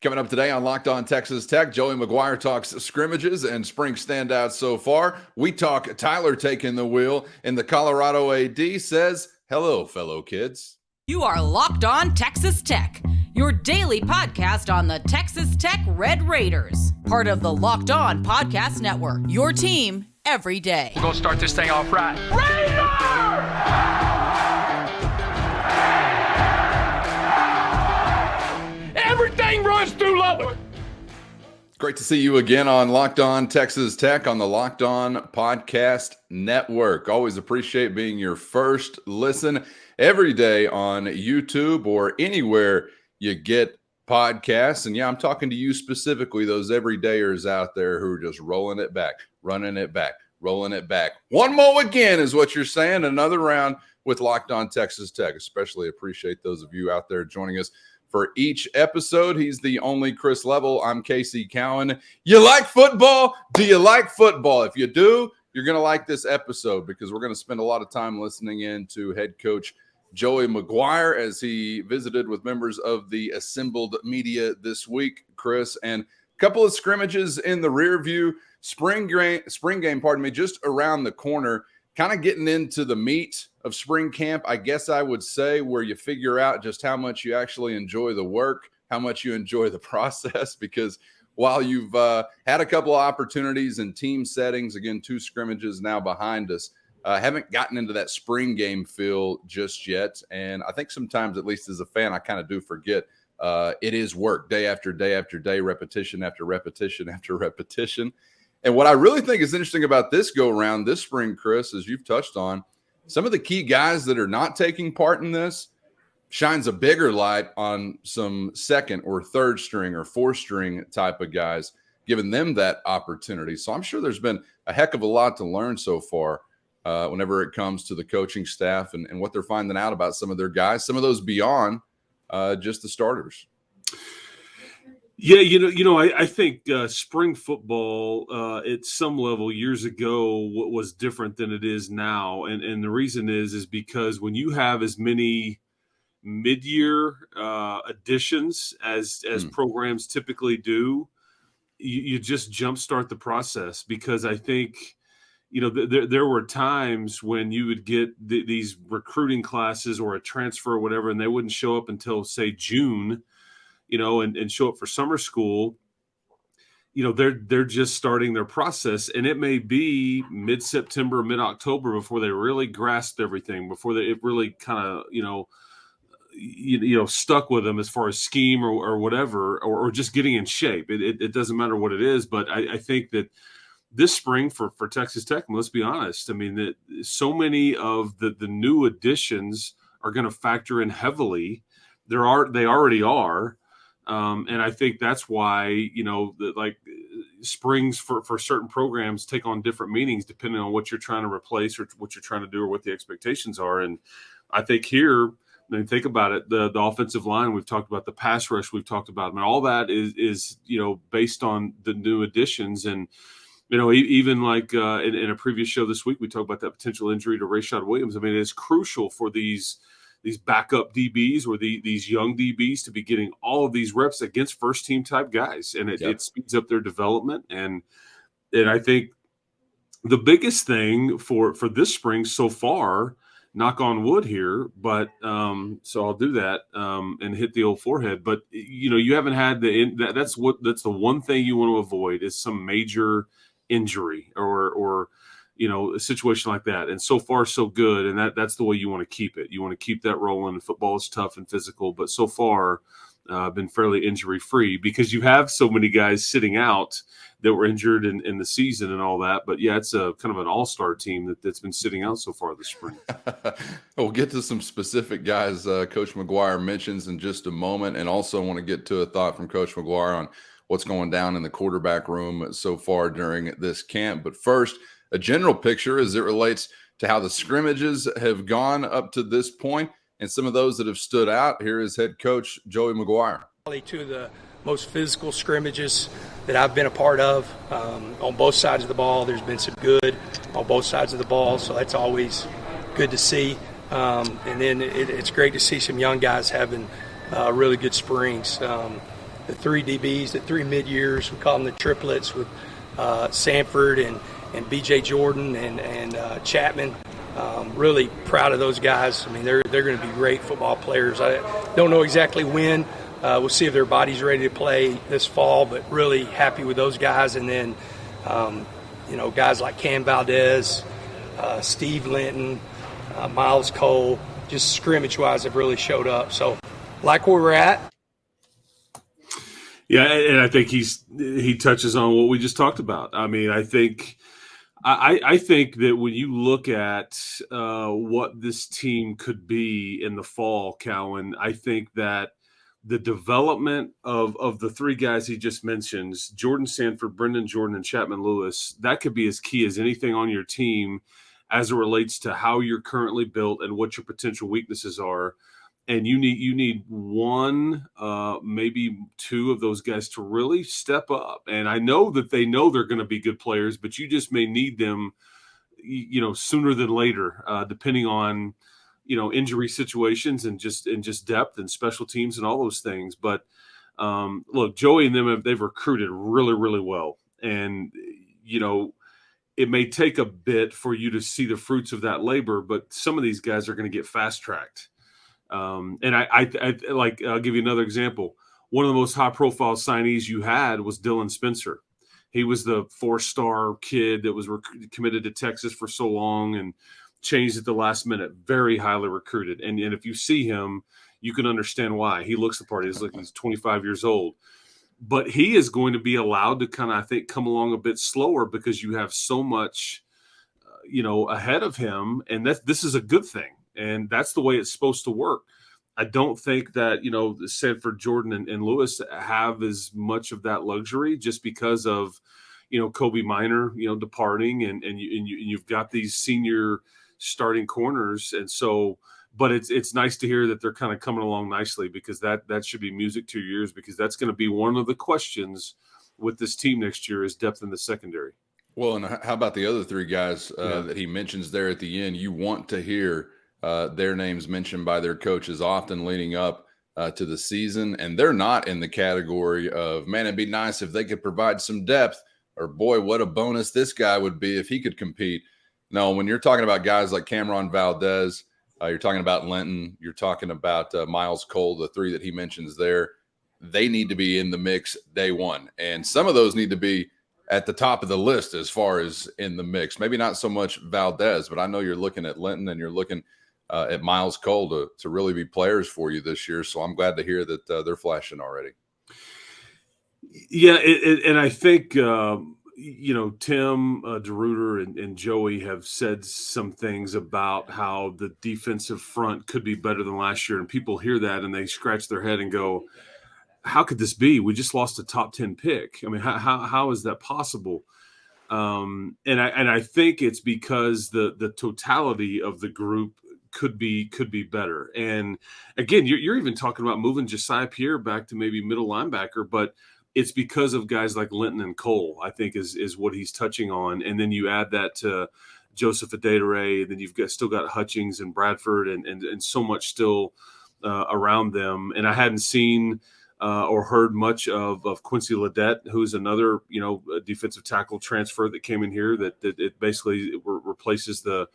Coming up today on Locked On Texas Tech, Joey McGuire talks scrimmages and spring standouts so far. We talk Tyler taking the wheel, and the Colorado AD says, hello, fellow kids. You are Locked On Texas Tech, your daily podcast on the Texas Tech Red Raiders, part of the Locked On Podcast Network, your team every day. We're going to start this thing off right. Raider! Everything runs through Lubbock. Great to see you again on Locked On Texas Tech on the Locked On Podcast Network. Always appreciate being your first listen every day on YouTube or anywhere you get podcasts. And yeah, I'm talking to you specifically, those everydayers out there who are just rolling it back, running it back, rolling it back. One more again is what you're saying. Another round with Locked On Texas Tech. Especially appreciate those of you out there joining us for each episode. He's the only Chris Level. I'm Casey Cowan. You like football? Do you like football? If you do, you're going to like this episode because we're going to spend a lot of time listening in to head coach Joey McGuire as he visited with members of the assembled media this week, Chris, and a couple of scrimmages in the rear view. Spring game, just around the corner. Kind of getting into the meat of spring camp, I guess I would say, where you figure out just how much you actually enjoy the work, how much you enjoy the process, because while you've had a couple of opportunities in team settings, again, 2 scrimmages now behind us, haven't gotten into that spring game feel just yet. And I think sometimes, at least as a fan, I kind of do forget it is work day after day after day, repetition after repetition after repetition. And what I really think is interesting about this go-around this spring, Chris, as you've touched on, some of the key guys that are not taking part in this shines a bigger light on some second or third string or fourth string type of guys, giving them that opportunity. So I'm sure there's been a heck of a lot to learn so far whenever it comes to the coaching staff and what they're finding out about some of their guys, some of those beyond just the starters. Yeah, I think spring football at some level years ago was different than it is now, and the reason is because when you have as many mid-year additions as programs typically do, you just jumpstart the process. Because I think there were times when you would get these recruiting classes or a transfer or whatever, and they wouldn't show up until say June. And show up for summer school, they're just starting their process, and it may be mid-September, mid-October before they really grasped everything, before it really kind of, stuck with them as far as scheme or whatever, or just getting in shape. It doesn't matter what it is, but I think that this spring for Texas Tech, let's be honest, I mean, that so many of the new additions are going to factor in heavily. They already are. And I think that's why, springs for certain programs take on different meanings depending on what you're trying to replace or what you're trying to do or what the expectations are. And I think here, think about it, the offensive line, we've talked about the pass rush, we've talked about, all that is based on the new additions. And, even like in a previous show this week, we talked about that potential injury to Rashad Williams. I mean, it's crucial for these backup DBs or these young DBs to be getting all of these reps against first team type guys. And it speeds up their development. And I think the biggest thing for this spring so far, knock on wood here, but so I'll do that and hit the old forehead. But, you haven't had that's the one thing you want to avoid is some major injury or a situation like that. And so far, so good. And that's the way you want to keep it. You want to keep that rolling. Football is tough and physical, but so far been fairly injury-free because you have so many guys sitting out that were injured in the season and all that. But, yeah, it's a kind of an all-star team that's been sitting out so far this spring. We'll get to some specific guys Coach McGuire mentions in just a moment, and also want to get to a thought from Coach McGuire on what's going down in the quarterback room so far during this camp. But first, a general picture as it relates to how the scrimmages have gone up to this point and some of those that have stood out. Here is head coach Joey McGuire. To the most physical scrimmages that I've been a part of on both sides of the ball. There's been some good on both sides of the ball, so that's always good to see. And then it's great to see some young guys having really good springs. three DBs, the three mid-years. We call them the triplets with Sanford and B.J. Jordan and Chapman. Really proud of those guys. I mean, they're going to be great football players. I don't know exactly when. We'll see if their body's ready to play this fall, but really happy with those guys. And then, guys like Cam Valdez, Steve Linton, Miles Cole, just scrimmage-wise have really showed up. So like where we're at. Yeah, and I think he touches on what we just talked about. I mean, I think that when you look at what this team could be in the fall, Cowan, I think that the development of the three guys he just mentioned, Jordan Sanford, Brendan Jordan, and Chapman Lewis, that could be as key as anything on your team as it relates to how you're currently built and what your potential weaknesses are. And you need one, maybe two of those guys to really step up. And I know that they know they're going to be good players, but you just may need them, sooner than later, depending on, injury situations and just depth and special teams and all those things. But look, Joey and them, they've recruited really, really well. And, it may take a bit for you to see the fruits of that labor, but some of these guys are going to get fast-tracked. And I'll give you another example. One of the most high-profile signees you had was Dylan Spencer. He was the 4-star kid that was committed to Texas for so long and changed at the last minute. Very highly recruited. And if you see him, you can understand why. He looks the part. He's 25 years old. But he is going to be allowed to kind of, I think, come along a bit slower because you have so much, ahead of him. And this is a good thing. And that's the way it's supposed to work. I don't think that, Sanford, Jordan, and Lewis have as much of that luxury just because of, Kobe Minor, departing and you've got these senior starting corners. And so, but it's nice to hear that they're kind of coming along nicely because that should be music to your ears because that's going to be one of the questions with this team next year is depth in the secondary. Well, and how about the other three guys that he mentions there at the end? You want to hear their names mentioned by their coaches often leading up to the season, and they're not in the category of, man, it'd be nice if they could provide some depth, or boy, what a bonus this guy would be if he could compete. No, when you're talking about guys like Cameron Valdez, you're talking about Linton, you're talking about Miles Cole, the three that he mentions there, they need to be in the mix day one. And some of those need to be at the top of the list as far as in the mix. Maybe not so much Valdez, but I know you're looking at Linton and you're looking at Miles Cole to really be players for you this year. So I'm glad to hear that they're flashing already. Yeah, and I think, Tim DeRuiter and Joey have said some things about how the defensive front could be better than last year. And people hear that and they scratch their head and go, how could this be? We just lost a top 10 pick. I mean, how is that possible? And I think it's because the totality of the group could be better. And again, you're even talking about moving Josiah Pierre back to maybe middle linebacker, but it's because of guys like Linton and Cole, I think is what he's touching on. And then you add that to Joseph Adedire, and then you've still got Hutchings and Bradford and so much still around them. And I hadn't seen or heard much of Quincy Ledet, who's another, defensive tackle transfer that came in here that it basically replaces the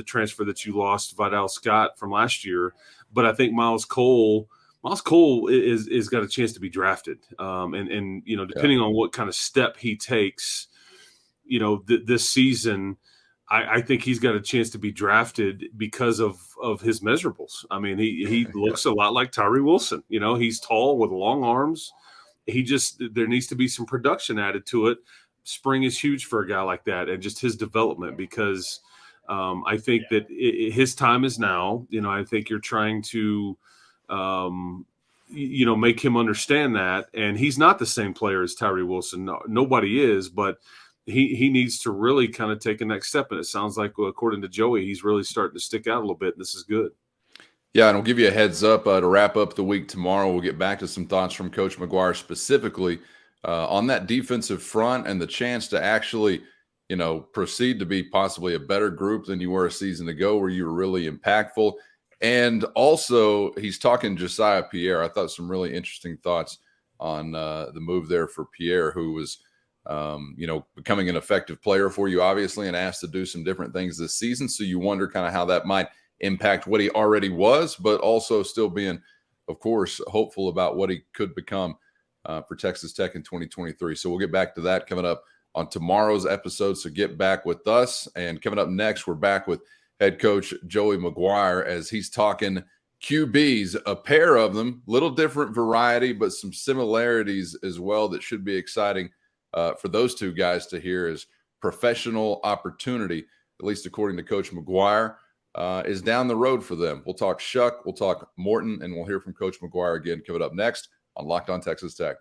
transfer that you lost, Vidal Scott, from last year. But I think Miles Cole is got a chance to be drafted. And depending on what kind of step he takes, this season, I think he's got a chance to be drafted because of his measurables. I mean, he looks a lot like Tyree Wilson. He's tall with long arms. There needs to be some production added to it. Spring is huge for a guy like that, and just his development because I think that his time is now. I think you're trying to make him understand that. And he's not the same player as Tyree Wilson. No, nobody is, but he needs to really kind of take a next step. And it sounds like, according to Joey, he's really starting to stick out a little bit. And this is good. Yeah, and I'll give you a heads up to wrap up the week tomorrow. We'll get back to some thoughts from Coach McGuire specifically on that defensive front and the chance to actually, proceed to be possibly a better group than you were a season ago where you were really impactful. And also, he's talking Josiah Pierre. I thought some really interesting thoughts on the move there for Pierre, who was, becoming an effective player for you, obviously, and asked to do some different things this season. So you wonder kind of how that might impact what he already was, but also still being, of course, hopeful about what he could become for Texas Tech in 2023. So we'll get back to that coming up on tomorrow's episode. So get back with us. And coming up next, we're back with head coach Joey McGuire as he's talking QBs, a pair of them, little different variety, but some similarities as well that should be exciting for those two guys to hear as professional opportunity, at least according to Coach McGuire, is down the road for them. We'll talk Shough, we'll talk Morton, and we'll hear from Coach McGuire again coming up next on Locked On Texas Tech.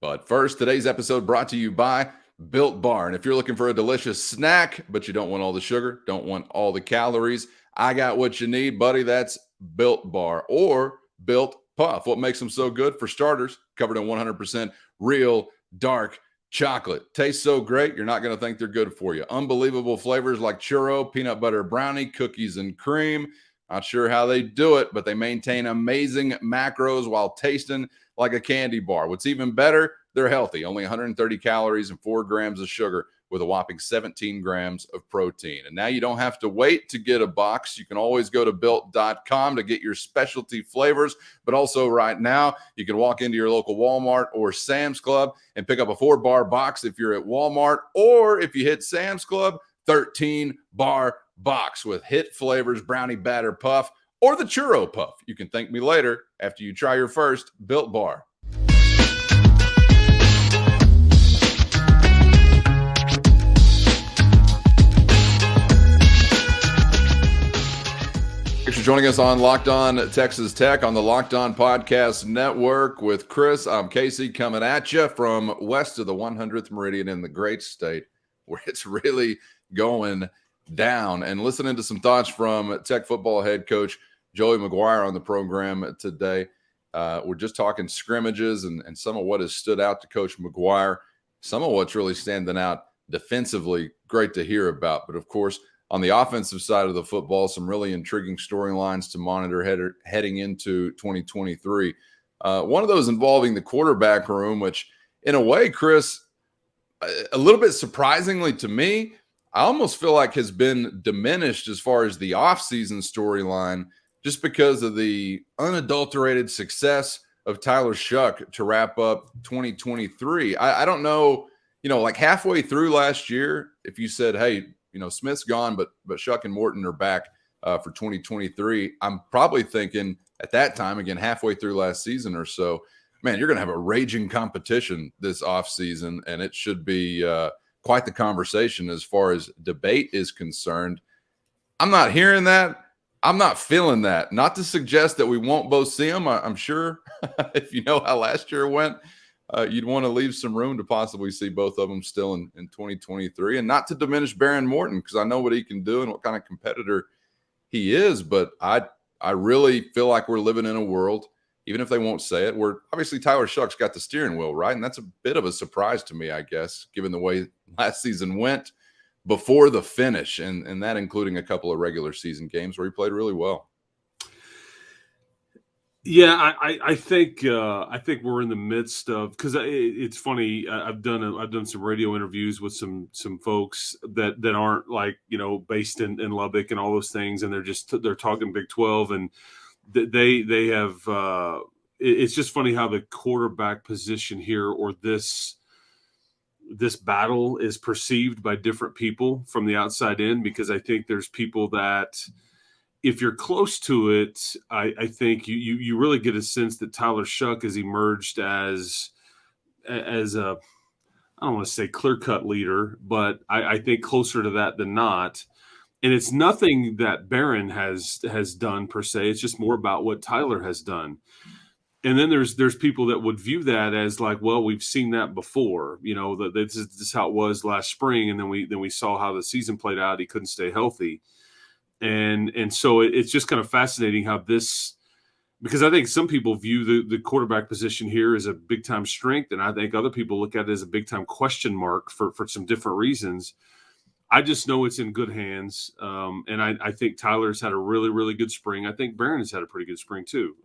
But first, today's episode brought to you by Built Bar. And if you're looking for a delicious snack, but you don't want all the sugar, don't want all the calories, I got what you need, buddy. That's Built Bar or Built Puff. What makes them so good? For starters, covered in 100% real dark chocolate. Tastes so great, you're not going to think they're good for you. Unbelievable flavors like churro, peanut butter brownie, cookies and cream. Not sure how they do it, but they maintain amazing macros while tasting like a candy bar. What's even better, they're healthy. Only 130 calories and 4 grams of sugar with a whopping 17 grams of protein. And now you don't have to wait to get a box. You can always go to built.com to get your specialty flavors. But also right now, you can walk into your local Walmart or Sam's Club and pick up a 4-bar box if you're at Walmart, or if you hit Sam's Club, 13-bar box with hit flavors, brownie batter puff, or the churro puff. You can thank me later after you try your first Built Bar. Thanks for joining us on Locked On Texas Tech on the Locked On Podcast Network with Chris. I'm Casey, coming at you from west of the 100th Meridian in the great state where it's really going down, and listening to some thoughts from Tech football head coach Joey McGuire on the program today. We're just talking scrimmages and some of what has stood out to Coach McGuire, some of what's really standing out defensively. Great to hear about. But, of course, on the offensive side of the football, some really intriguing storylines to monitor heading into 2023. One of those involving the quarterback room, which in a way, Chris, a little bit surprisingly to me, I almost feel like has been diminished as far as the offseason storyline, just because of the unadulterated success of Tyler Shough to wrap up 2023. I don't know, like halfway through last year, if you said, hey, Smith's gone, but Shough and Morton are back for 2023, I'm probably thinking at that time, again, halfway through last season or so, man, you're going to have a raging competition this offseason, and it should be quite the conversation as far as debate is concerned. I'm not hearing that. I'm not feeling that. Not to suggest that we won't both see them. I'm sure if you know how last year went, you'd want to leave some room to possibly see both of them still in 2023. And not to diminish Baron Morton, because I know what he can do and what kind of competitor he is. But I really feel like we're living in a world, even if they won't say it, where obviously Tyler Shough's got the steering wheel, right? And that's a bit of a surprise to me, I guess, given the way last season went before the finish, and that including a couple of regular season games where he played really well. Yeah, I think we're in the midst of, because it's funny. I've done some radio interviews with some folks that aren't like based in Lubbock and all those things, and they're talking Big 12, and they have. It's just funny how the quarterback position here, or this battle, is perceived by different people from the outside in, because I think there's people that, if you're close to it, I think you really get a sense that Tyler Shough has emerged as a, I don't want to say clear-cut leader, but I think closer to that than not. And it's nothing that Barron has done per se. It's just more about what Tyler has done. And then there's people that would view that as like, well, we've seen that before. This is how it was last spring, and then we saw how the season played out. He couldn't stay healthy. And so it's just kind of fascinating how this, because I think some people view the quarterback position here as a big-time strength, and I think other people look at it as a big-time question mark for some different reasons. I just know it's in good hands. And I think Tyler's had a really, really good spring. I think Barron has had a pretty good spring too.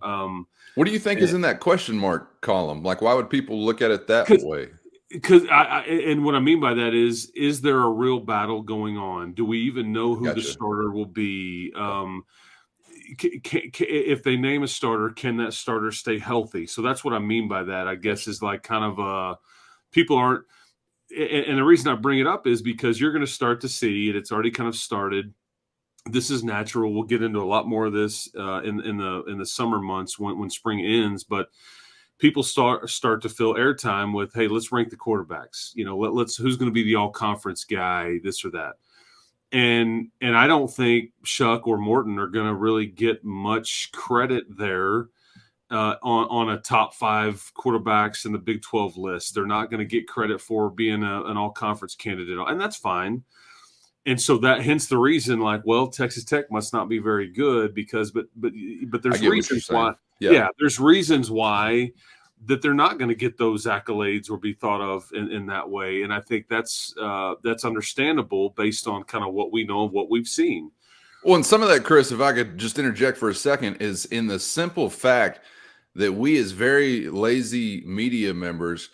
What do you think is in that question mark column? Like, why would people look at it that way? Because and what I mean by that is there a real battle going on? Do we even know who the starter will be? If they name a starter, can that starter stay healthy? So that's what I mean by that, I guess, is like kind of people aren't. And the reason I bring it up is because you're going to start to see, and it's already kind of started. This is natural. We'll get into a lot more of this in the summer months when spring ends. But people start to fill airtime with, hey, let's rank the quarterbacks. Let's who's going to be the all conference guy, this or that. And I don't think Shough or Morton are going to really get much credit there. On a top 5 quarterbacks in the Big 12 list. They're not going to get credit for being an all-conference candidate, and that's fine. And so hence the reason, like, well, Texas Tech must not be very good because, but there's reasons why. Yeah, there's reasons why that they're not going to get those accolades or be thought of in that way. And I think that's understandable based on kind of what we know of what we've seen. Well, and some of that, Chris, if I could just interject for a second, is in the simple fact that we as very lazy media members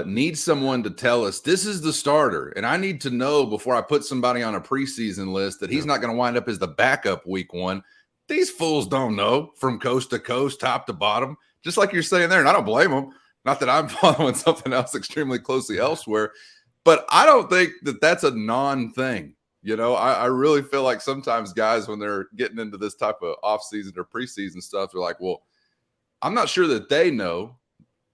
need someone to tell us this is the starter. And I need to know before I put somebody on a preseason list that he's not going to wind up as the backup week 1. These fools don't know from coast to coast, top to bottom, just like you're saying there. And I don't blame them. Not that I'm following something else extremely closely elsewhere, but I don't think that that's a non-thing. I really feel like sometimes guys, when they're getting into this type of offseason or preseason stuff, they're like, well, I'm not sure that they know,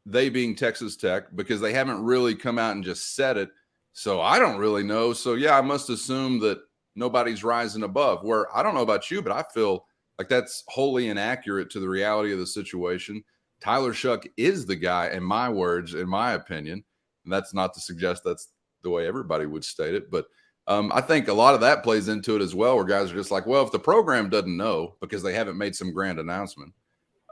they being Texas Tech, because they haven't really come out and just said it. So I don't really know. So, yeah, I must assume that nobody's rising above. Where I don't know about you, but I feel like that's wholly inaccurate to the reality of the situation. Tyler Shough is the guy, in my words, in my opinion. And that's not to suggest that's the way everybody would state it. But I think a lot of that plays into it as well, where guys are just like, well, if the program doesn't know because they haven't made some grand announcement,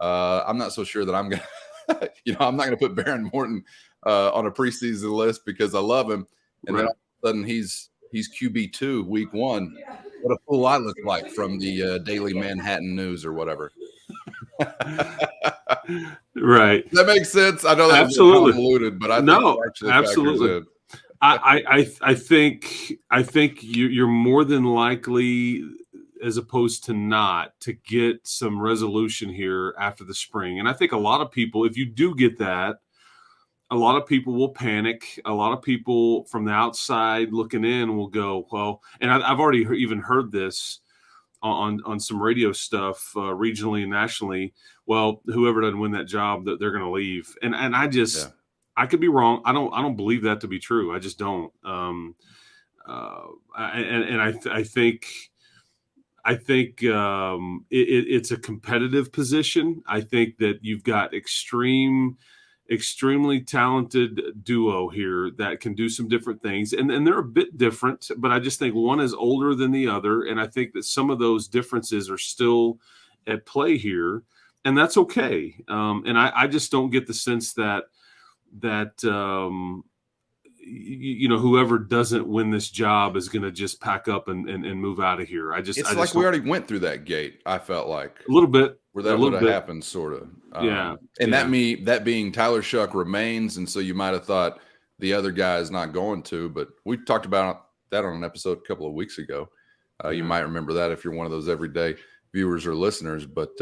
I'm not so sure that I'm going to, I'm not going to put Barron Morton on a preseason list because I love him. And then all of a sudden he's QB2 week 1. What a fool I look like from the Daily Manhattan News or whatever. Right. That makes sense. I know that's convoluted, but I think actually absolutely. I think you're more than likely, as opposed to not, to get some resolution here after the spring. And I think a lot of people, if you do get that, a lot of people will panic. A lot of people from the outside looking in will go, well, and I've already even heard this on some radio stuff regionally and nationally. Well, whoever doesn't win that job, that they're going to leave. And I just, I could be wrong. I don't believe that to be true. I just don't. I think it's a competitive position. I think that you've got extremely talented duo here that can do some different things, and they're a bit different, but I just think one is older than the other, and I think that some of those differences are still at play here, and that's okay. And I just don't get the sense that whoever doesn't win this job is going to just pack up and move out of here. It's like we already went through that gate. I felt like a little bit where that would have happened, sort of. And that being Tyler Shough remains, and so you might have thought the other guy is not going to, but we talked about that on an episode a couple of weeks ago. You might remember that if you're one of those everyday viewers or listeners. But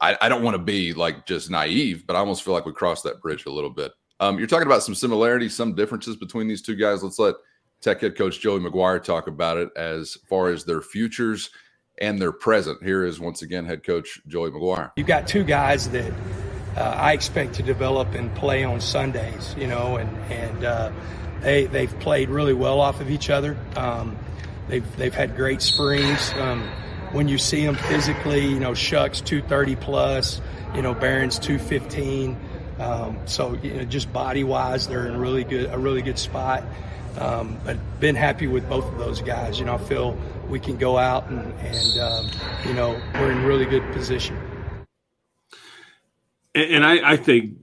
I don't want to be like just naive, but I almost feel like we crossed that bridge a little bit. You're talking about some similarities, some differences between these two guys. Let's let Tech head coach Joey McGuire talk about it as far as their futures and their present. Here is, once again, head coach Joey McGuire. You've got two guys that I expect to develop and play on Sundays, and they've played really well off of each other. They've had great springs. When you see them physically, Shough's 230 plus, Barron's 215. So just body wise, they're in a really good spot. But been happy with both of those guys. I feel we can go out and we're in really good position. And I think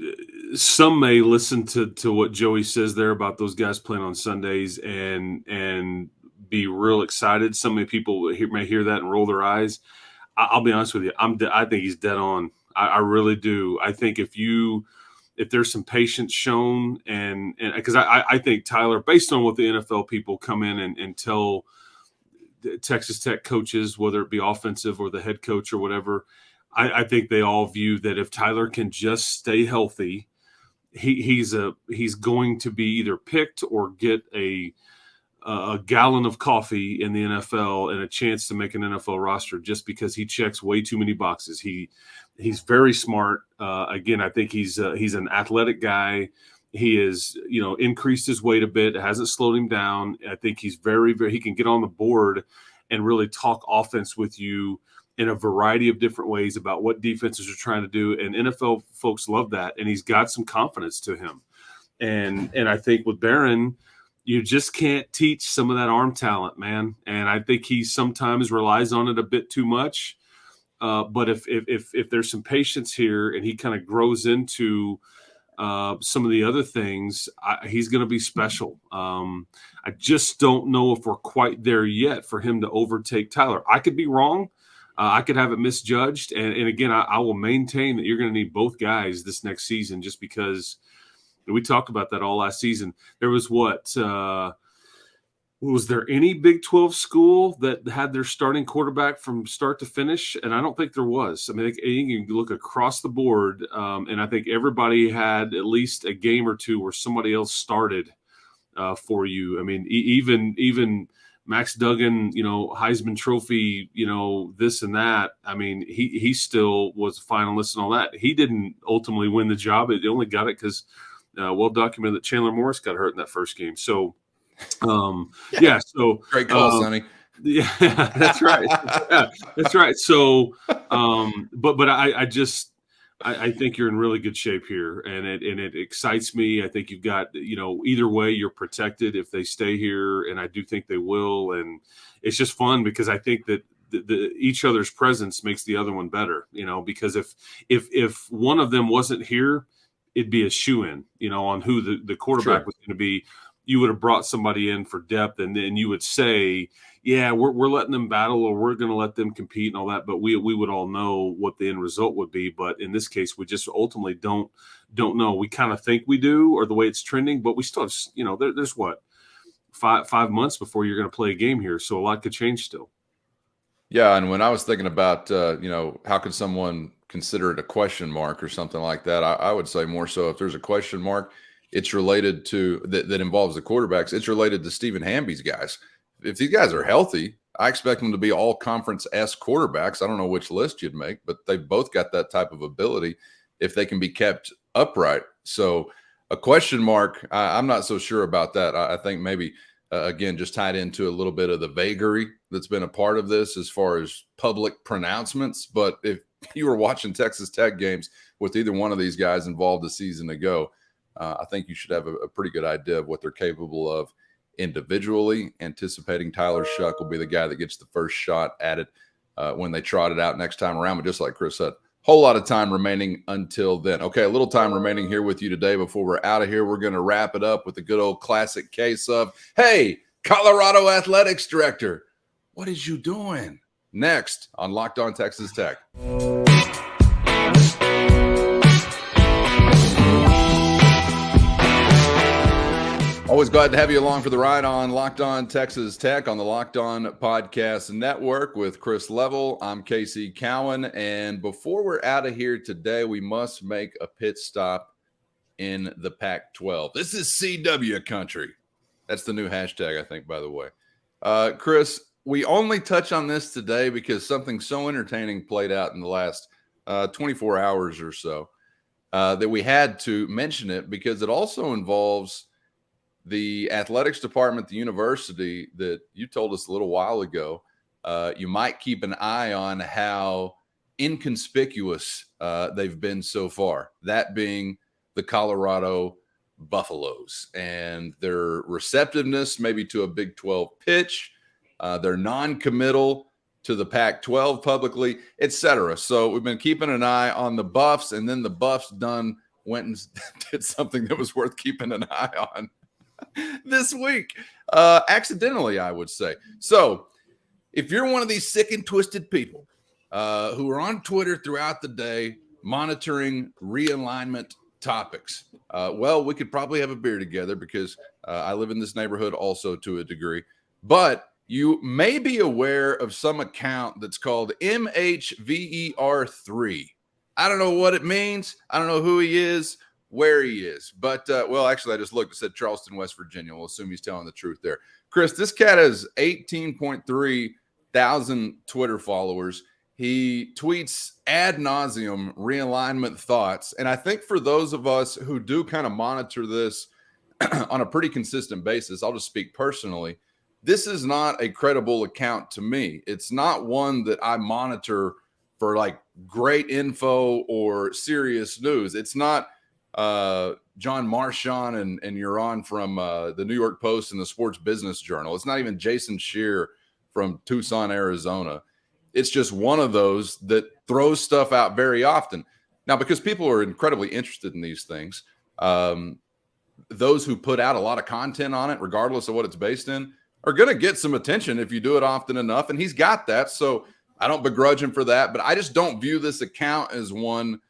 some may listen to what Joey says there about those guys playing on Sundays and be real excited. So many people may hear that and roll their eyes. I'll be honest with you. I think he's dead on. I really do. I think if there's some patience shown, and because I think Tyler, based on what the NFL people come in and tell the Texas Tech coaches, whether it be offensive or the head coach or whatever, I think they all view that if Tyler can just stay healthy, he's going to be either picked or get a gallon of coffee in the NFL and a chance to make an NFL roster just because he checks way too many boxes. He's very smart. Again, I think he's an athletic guy. He is, increased his weight a bit. It hasn't slowed him down. I think he's very, very, he can get on the board and really talk offense with you in a variety of different ways about what defenses are trying to do. And NFL folks love that. And he's got some confidence to him. And I think with Barron, you just can't teach some of that arm talent, man. And I think he sometimes relies on it a bit too much. But if there's some patience here and he kind of grows into some of the other things, he's going to be special. I just don't know if we're quite there yet for him to overtake Tyler. I could be wrong. I could have it misjudged. And again, I will maintain that you're going to need both guys this next season just because we talked about that all last season. There was was there any Big 12 school that had their starting quarterback from start to finish? And I don't think there was. I mean, you can look across the board, and I think everybody had at least a game or two where somebody else started for you. I mean, even Max Duggan, Heisman Trophy, this and that. I mean, he still was a finalist and all that. He didn't ultimately win the job. He only got it because well documented that Chandler Morris got hurt in that first game. So, yeah. So great call, Sonny. Yeah, that's right. Yeah, that's right. So, but I think you're in really good shape here, and it excites me. I think you've got, either way you're protected if they stay here, and I do think they will. And it's just fun because I think that each other's presence makes the other one better. Because if one of them wasn't here, it'd be a shoe-in, on who the quarterback was going to be. You would have brought somebody in for depth, and then you would say, yeah, we're letting them battle, or we're going to let them compete and all that. But we would all know what the end result would be. But in this case, we just ultimately don't know. We kind of think we do, or the way it's trending, but we still have, there's what, five months before you're going to play a game here. So a lot could change still. Yeah. And when I was thinking about, how could someone consider it a question mark or something like that, I would say more so if there's a question mark, it's related to that involves the quarterbacks. It's related to Stephen Hamby's guys. If these guys are healthy, I expect them to be all conference-esque quarterbacks. I don't know which list you'd make, but they've both got that type of ability if they can be kept upright. So a question mark, I'm not so sure about that. I think maybe, again, just tied into a little bit of the vagary that's been a part of this as far as public pronouncements. But if you were watching Texas Tech games with either one of these guys involved a season ago, I think you should have a pretty good idea of what they're capable of individually. Anticipating Tyler Shough will be the guy that gets the first shot at it when they trot it out next time around. But just like Chris said, whole lot of time remaining until then. Okay, a little time remaining here with you today before we're out of here. We're going to wrap it up with the good old classic case of, hey, Colorado Athletics Director, what is you doing? Next on Locked On Texas Tech. Always glad to have you along for the ride on Locked On Texas Tech on the Locked On Podcast Network with Chris Level. I'm Casey Cowan. And before we're out of here today, we must make a pit stop in the Pac-12. This is CW country. That's the new hashtag, I think, by the way. Chris, we only touch on this today because something so entertaining played out in the last 24 hours or so that we had to mention it because it also involves the athletics department, the university that you told us a little while ago. You might keep an eye on how inconspicuous they've been so far, that being the Colorado Buffaloes and their receptiveness maybe to a Big 12 pitch, their non-committal to the Pac-12 publicly, etc. So we've been keeping an eye on the Buffs, and then the Buffs went and did something that was worth keeping an eye on. this week, accidentally, I would say. So if you're one of these sick and twisted people who are on Twitter throughout the day monitoring realignment topics, well, we could probably have a beer together because I live in this neighborhood also to a degree. But you may be aware of some account that's called MHVER3. I don't know what it means. I don't know who he is, where he is. But, well, actually, I just looked. It said Charleston, West Virginia. We'll assume he's telling the truth there. Chris, this cat has 18.3 thousand Twitter followers. He tweets ad nauseum realignment thoughts. And I think for those of us who do kind of monitor this on a pretty consistent basis, I'll just speak personally, this is not a credible account to me. It's not one that I monitor for like great info or serious news. It's not John Marchand and you're on from the New York Post and the Sports Business Journal. It's not even Jason Shear from Tucson, Arizona. It's just one of those that throws stuff out very often. Now, because people are incredibly interested in these things, those who put out a lot of content on it, regardless of what it's based in, are going to get some attention if you do it often enough. And he's got that. So I don't begrudge him for that. But I just don't view this account as one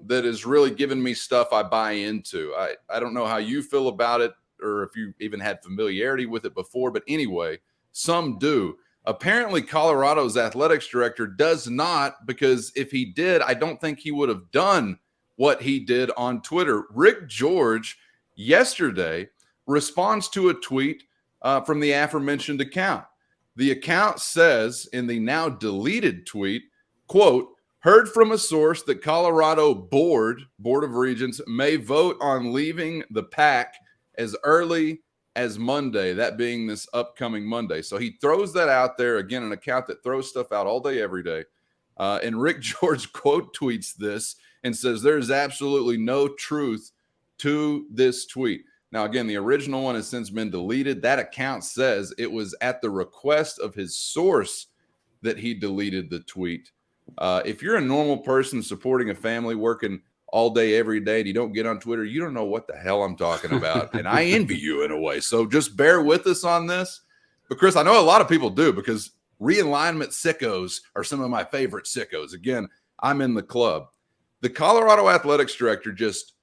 that is really giving me stuff I buy into. I don't know how you feel about it or if you even had familiarity with it before. But anyway, some do. Apparently, Colorado's athletics director does not, because if he did, I don't think he would have done what he did on Twitter. Rick George yesterday responds to a tweet from the aforementioned account. The account says in the now deleted tweet, quote, heard from a source that Colorado Board of Regents may vote on leaving the Pac as early as Monday, that being this upcoming Monday. So he throws that out there, again, an account that throws stuff out all day, every day. And Rick George quote tweets this and says there's absolutely no truth to this tweet. Now, again, the original one has since been deleted. That account says it was at the request of his source that he deleted the tweet. If you're a normal person supporting a family working all day, every day, and you don't get on Twitter, you don't know what the hell I'm talking about. And I envy you in a way. So just bear with us on this. But Chris, I know a lot of people do, because realignment sickos are some of my favorite sickos. Again, I'm in the club. The Colorado athletics director just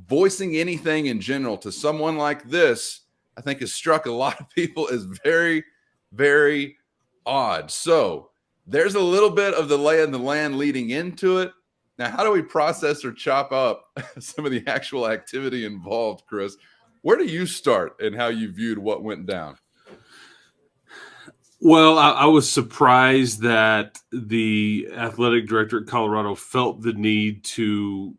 voicing anything in general to someone like this, I think has struck a lot of people as very, very odd. So there's a little bit of the lay of the land leading into it. Now, how do we process or chop up some of the actual activity involved, Chris? Where do you start in how you viewed what went down? Well, I was surprised that the athletic director at Colorado felt the need to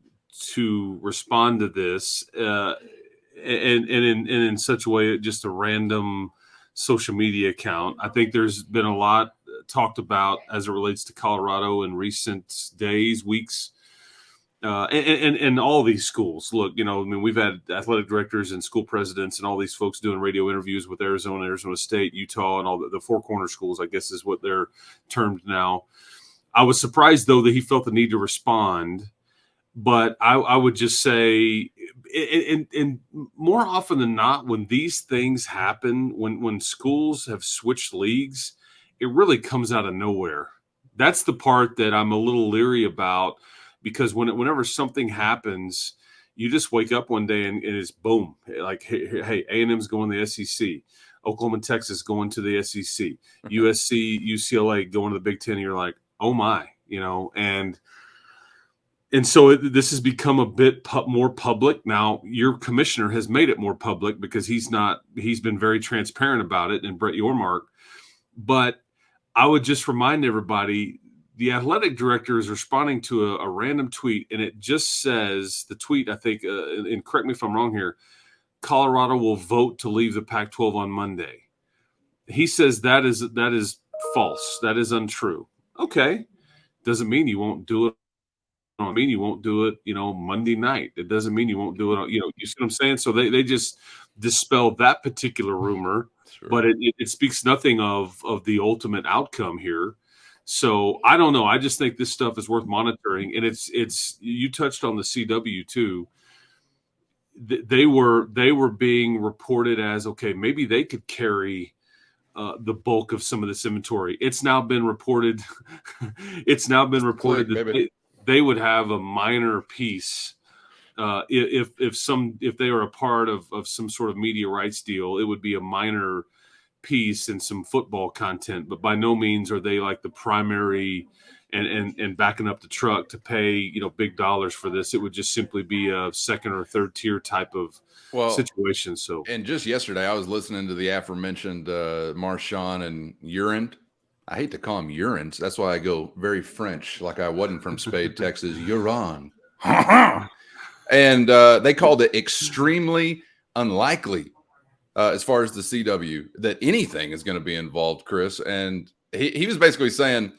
respond to this and in such a way, just a random social media account. I think there's been a lot talked about as it relates to Colorado in recent days, weeks, and all these schools. Look, I mean, we've had athletic directors and school presidents and all these folks doing radio interviews with Arizona State, Utah, and all the Four Corner schools, I guess is what they're termed now. I was surprised, though, that he felt the need to respond. But I would just say, and more often than not, when these things happen, when schools have switched leagues, it really comes out of nowhere. That's the part that I'm a little leery about, because whenever something happens, you just wake up one day and it's boom. Like, hey, A&M's going to the SEC. Oklahoma and Texas going to the SEC. USC, UCLA going to the Big Ten. And you're like, oh my, and so this has become a bit more public. Now, your commissioner has made it more public because he's been very transparent about it, and Brett Yormark. But I would just remind everybody, the athletic director is responding to a random tweet, and it just says, the tweet, I think, and correct me if I'm wrong here, Colorado will vote to leave the Pac-12 on Monday. He says that is false. That is untrue. Okay. Doesn't mean you won't do it. It doesn't mean you won't do it, Monday night. It doesn't mean you won't do it, you see what I'm saying? So they just dispel that particular rumor, sure. But it speaks nothing of the ultimate outcome here. So I don't know. I just think this stuff is worth monitoring. And it's you touched on the CW too. they were being reported as, okay, maybe they could carry the bulk of some of this inventory. It's now been reported. That they would have a minor piece. If they are a part of some sort of media rights deal, it would be a minor piece and some football content, but by no means are they like the primary and backing up the truck to pay, big dollars for this. It would just simply be a second or third tier type of situation. So, and just yesterday, I was listening to the aforementioned Marshawn and Urine. I hate to call him Urines. That's why I go very French, like I wasn't from Spade, Texas. Uron. And they called it extremely unlikely as far as the CW that anything is going to be involved, Chris. And he was basically saying,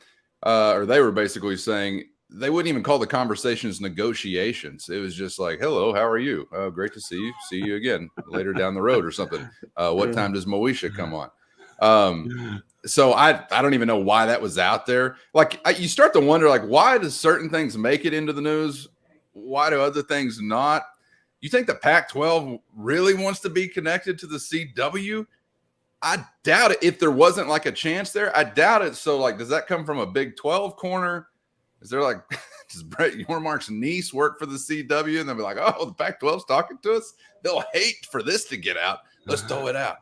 or they were basically saying, they wouldn't even call the conversations negotiations. It was just like, hello, how are you? Oh, great to see you. See you again later down the road or something. What time does Moesha come on? So I don't even know why that was out there. Like you start to wonder, like, why does certain things make it into the news? Why do other things not? You think the Pac-12 really wants to be connected to the CW? I doubt it. If there wasn't like a chance there, I doubt it. So like, does that come from a Big 12 corner? Is there like, does Brett Yormark's niece work for the CW? And they'll be like, oh, the Pac-12's talking to us. They'll hate for this to get out. Let's throw it out.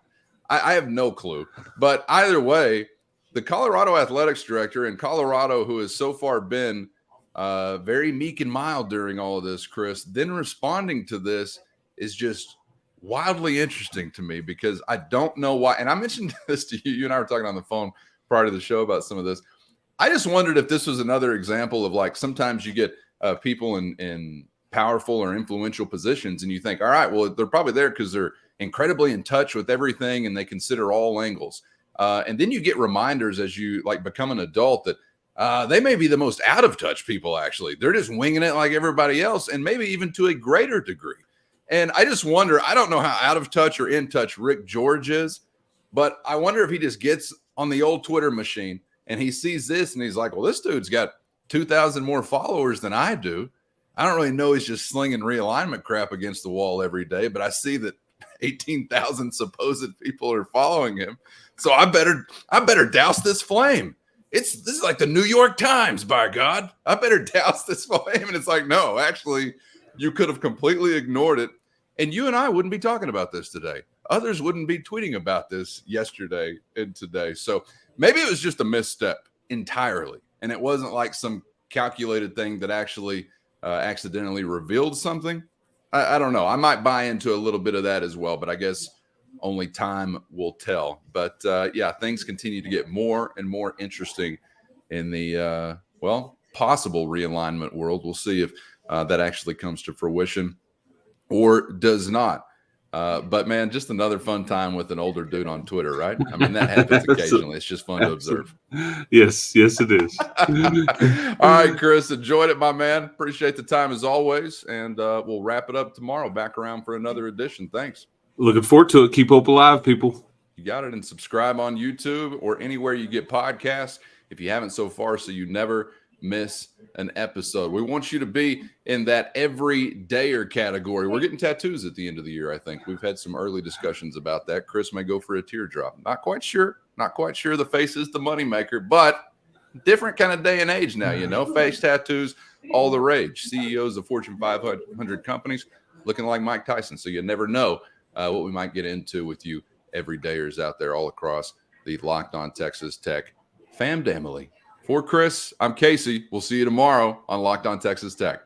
I have no clue. But either way, the Colorado athletics director in Colorado, who has so far been very meek and mild during all of this, Chris, then responding to this is just wildly interesting to me because I don't know why. And I mentioned this to you. You and I were talking on the phone prior to the show about some of this. I just wondered if this was another example of like sometimes you get people in powerful or influential positions and you think, all right, well, they're probably there because they're incredibly in touch with everything and they consider all angles. And then you get reminders as you like become an adult that they may be the most out of touch people. Actually, they're just winging it like everybody else and maybe even to a greater degree. And I just wonder, I don't know how out of touch or in touch Rick George is, but I wonder if he just gets on the old Twitter machine and he sees this and he's like, well, this dude's got 2,000 more followers than I do. I don't really know he's just slinging realignment crap against the wall every day, but I see that 18,000 supposed people are following him. So I better douse this flame. This is like the New York Times, by God. I better douse this flame. And it's like, no, actually, you could have completely ignored it. And you and I wouldn't be talking about this today. Others wouldn't be tweeting about this yesterday and today. So maybe it was just a misstep entirely. And it wasn't like some calculated thing that actually accidentally revealed something. I don't know. I might buy into a little bit of that as well, but I guess only time will tell. But yeah, things continue to get more and more interesting in the, possible realignment world. We'll see if that actually comes to fruition or does not. But man, just another fun time with an older dude on Twitter, right? I mean, that happens occasionally. It's just fun to observe. Yes, it is. All right, Chris, enjoyed it, my man. Appreciate the time as always. And we'll wrap it up tomorrow. Back around for another edition. Thanks. Looking forward to it. Keep hope alive, people. You got it. And subscribe on YouTube or anywhere you get podcasts if you haven't so far, so you never miss an episode. We want you to be in that everydayer category. We're getting tattoos at the end of the year, I think. We've had some early discussions about that. Chris may go for a teardrop. Not quite sure. The face is the moneymaker, but different kind of day and age now, face tattoos, all the rage. CEOs of Fortune 500 companies looking like Mike Tyson. So you never know what we might get into with you everydayers out there all across the Locked On Texas Tech family. For Chris, I'm Casey. We'll see you tomorrow on Locked On Texas Tech.